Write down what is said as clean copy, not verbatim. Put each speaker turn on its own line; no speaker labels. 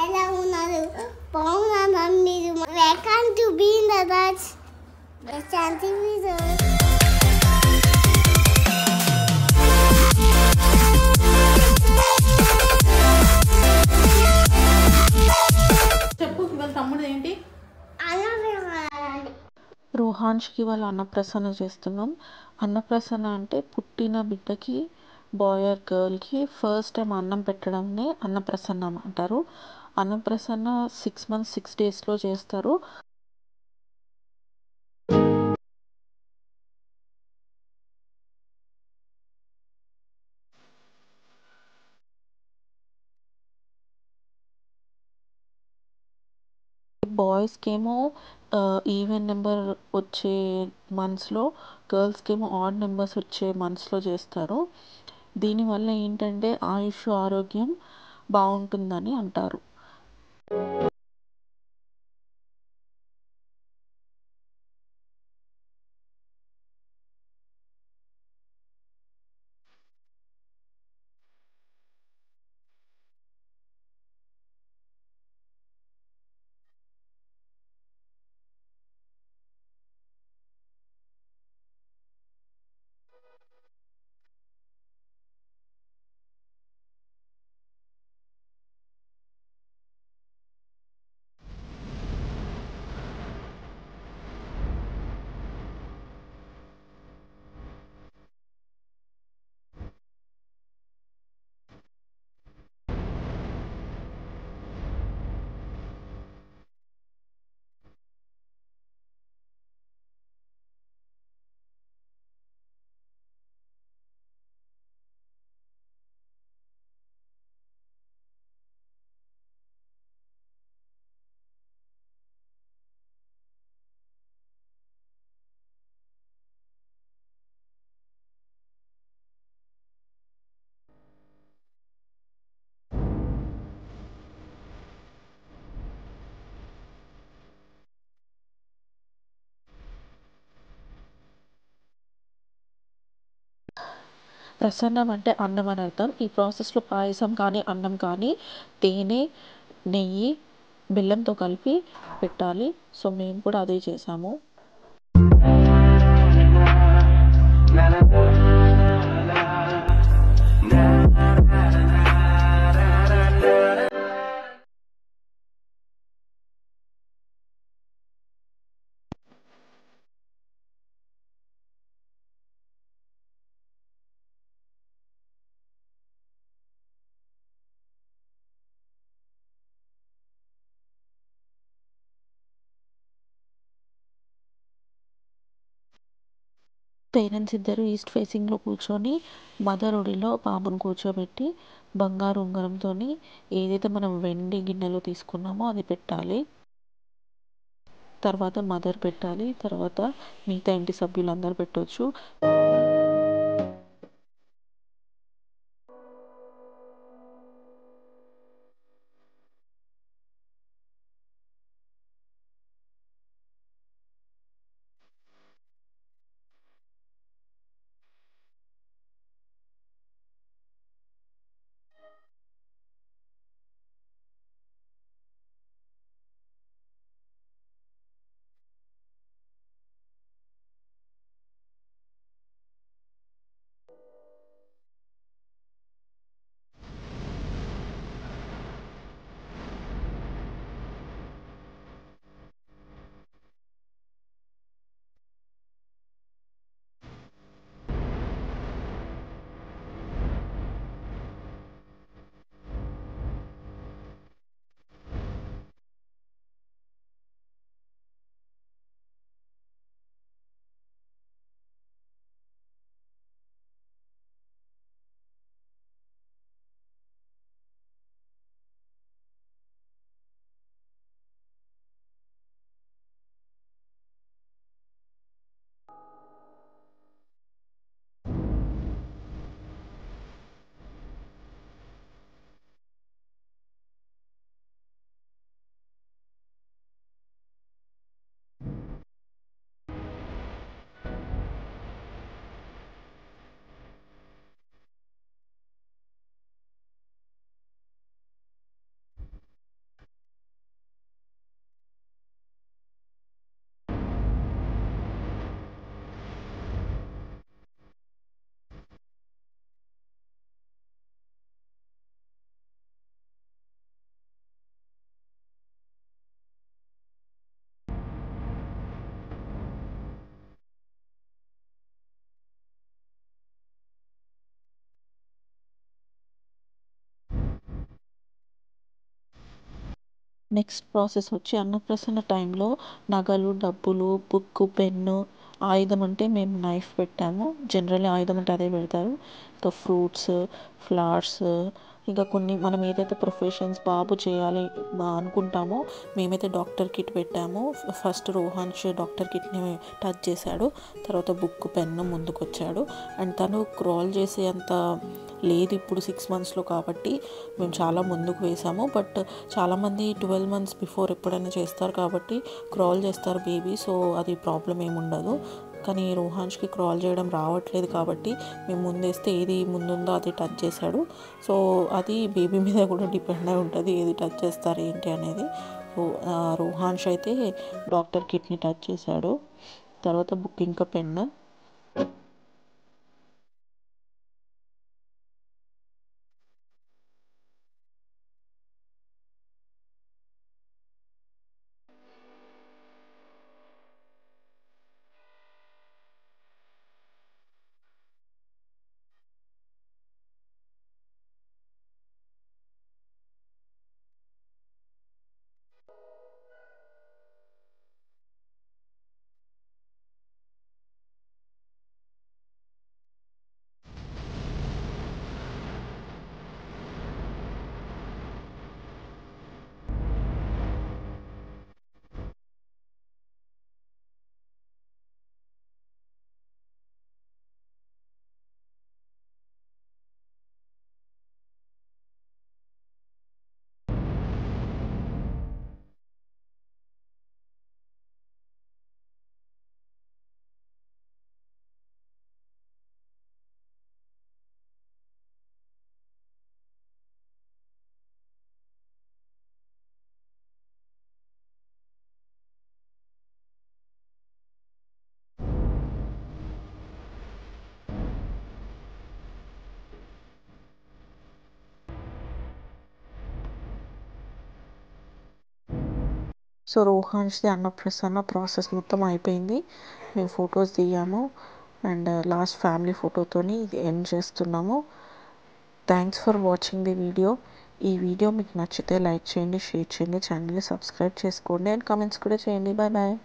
ఎలా ఉన్నారు? బాగున్నారా మీరు? Welcome to be in the Raj Shanti video.
చెప్పు ఇవాళ తమ్ముడు ఏంటి?
రోహాన్ష్కి వాళ్ళ అన్నప్రసన్న చేస్తున్నాం. అన్నప్రసన్న అంటే పుట్టిన బిడ్డకి బాయ్ ఆర్ గర్ల్కి ఫస్ట్ టైం అన్నం పెట్టడంనే అన్నప్రసన్న అంటారు. అన్నప్రసన్న 6 months 6 daysలో చేస్తారు. బాయ్స్కి ఏమో ఈవెన్ నెంబర్ వచ్చే మంత్స్లో, గర్ల్స్కి ఏమో ఆడ్ నెంబర్స్ వచ్చే మంత్స్లో చేస్తారు. దీనివల్ల ఏంటంటే ఆయుష్ ఆరోగ్యం బాగుంటుందని అంటారు. ప్రసన్నం అంటే అన్నం అని అర్థం. ఈ ప్రాసెస్లో పాయసం కానీ అన్నం కానీ తేనె, నెయ్యి, బెల్లంతో కలిపి పెట్టాలి. సో మేము కూడా అదే చేసాము. పేరెంట్స్ ఇద్దరు ఈస్ట్ ఫేసింగ్లో కూర్చొని మదర్ ఒడిలో బాబును కూర్చోబెట్టి బంగారు ఉంగరంతో ఏదైతే మనం వెండి గిన్నెలో తీసుకున్నామో అది పెట్టాలి. తర్వాత మదర్ పెట్టాలి. తర్వాత మిగతా ఇంటి సభ్యులందరూ పెట్టవచ్చు. నెక్స్ట్ ప్రాసెస్ వచ్చి అన్నప్రసన్న టైంలో నగలు, డబ్బులు, బుక్కు, పెన్ను, ఆయుధం అంటే మేము నైఫ్ పెట్టాము. జనరల్లీ ఆయుధం అంటే అదే పెడతారు. ఇంకా ఫ్రూట్స్, ఫ్లవర్స్, ఇంకా కొన్ని మనం ఏదైతే ప్రొఫెషన్స్ బాబు చేయాలి అనుకుంటామో మేమైతే డాక్టర్ కిట్ పెట్టాము. ఫస్ట్ రోహాన్ష్ డాక్టర్ కిట్ని టచ్ చేశాడు. తర్వాత బుక్, పెన్ను ముందుకు వచ్చాడు. అండ్ తను క్రాల్ చేసే అంత లేదు ఇప్పుడు 6 మంత్స్లో కాబట్టి మేము చాలా ముందుకు వేసాము. బట్ చాలామంది 12 మంత్స్ బిఫోర్ ఎప్పుడైనా చేస్తారు కాబట్టి క్రాల్ చేస్తారు బేబీ, సో అది ప్రాబ్లం ఏమి ఉండదు. కానీ రోహాన్ష్కి క్రాల్ చేయడం రావట్లేదు కాబట్టి మేము ముందేస్తే ఏది ముందుందో అది టచ్ చేశాడు. సో అది బేబీ మీద కూడా డిపెండ్ అయి ఉంటుంది ఏది టచ్ చేస్తారు ఏంటి అనేది. సో రోహాన్ష్ అయితే డాక్టర్ కిట్ని టచ్ చేశాడు. తర్వాత బుక్ ఇంకా పెన్. సో రోహాన్స్ది అన్నప్రసన్న ప్రాసెస్ మొత్తం అయిపోయింది. మేము ఫొటోస్ దిగాము అండ్ లాస్ట్ ఫ్యామిలీ ఫోటోతోని ఎండ్ చేస్తున్నాము. Thanks for watching the video. ఈ వీడియో మీకు నచ్చితే లైక్ చేయండి, షేర్ చేయండి, ఛానల్ని సబ్స్క్రైబ్ చేసుకోండి అండ్ కామెంట్స్ కూడా చేయండి. Bye bye.